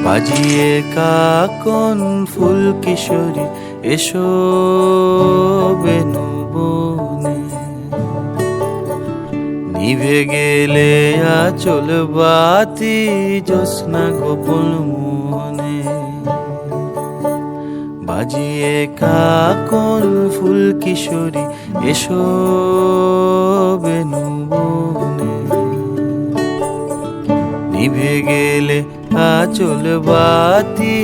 বাজিয়ে কাকন ফুল কিশোরী এসো বেনু বনে, নিভে গেলে আচল বাতি জ্যোৎস্না গোপন মনে। বাজিয়ে কাকন ফুল কিশোরী এসো বেনু বনে, নিভে গেলে আচল বাতি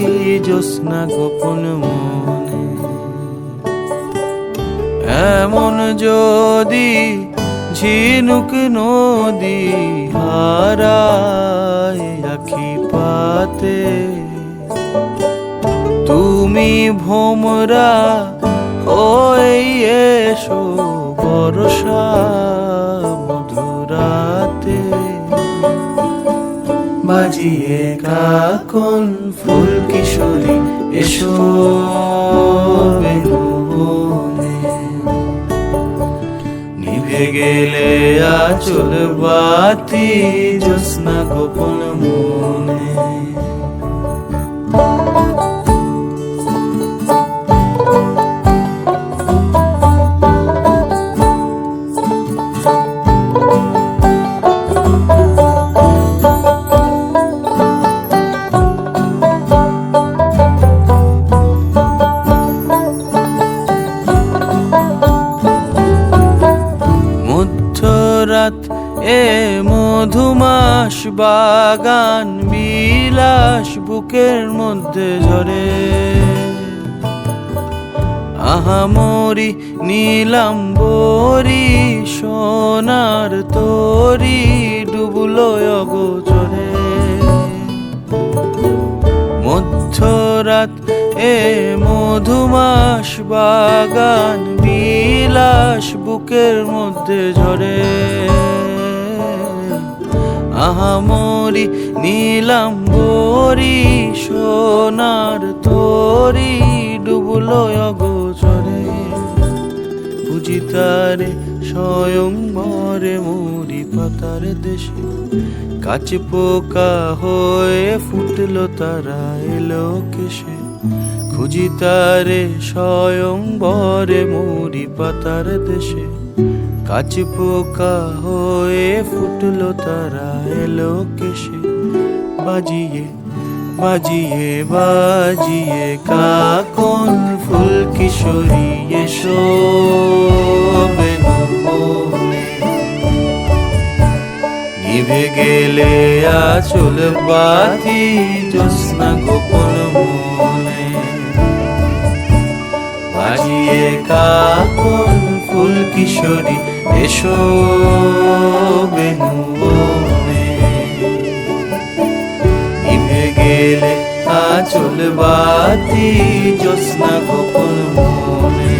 জ্যোৎস্না গোপন মনে। এমন যদি ঝিনুক নদী হারায় আখি পাতে, তুমি ভোমরা হয়ে এসো বর্ষা মধুরাতে। বাজিয়ে কাকন ফুল কিশোরী এসো বেনু বনে, নিভে গেলে আচল বাতি জ্যোৎস্না গোপন মনে। রাত এ মধুমাস বাগান বিলাস বুকের মধ্যে ঝরে, আহামরি নীলাম্বরী সোনার তরি ডুবলো অগোচরে। মধ্যরাত এ মধুমাস বাগান বিলাস বুকের মধ্যে ঝরে, আহামরি নীলাম্বরী সোনার তরি ডুবলো অগোচরে। বুঝি তারে স্বয়ংবরে মরি পাতার দেশে, কাছে পোকা হয়ে ফুটলো তারা এলো কেশে। খুঁজি তারে স্বয়ংবরে মরি পাতার দেশে, কাছে পোকা হয়ে ফুটলো তারা এলো কেশে। বাজিয়ে বাজিয়ে বাজিয়ে কাকন ফুল কিশোরী এসো বেনু বনে, নিভে গেলে আচল বাতি জ্যোৎস্না গোপন মনে। বাজিয়ে কাকন ফুল কিশোরী এসো বেনু বনে, নিভে গেলে আচল বাতি জ্যোৎস্না গোপন মনে।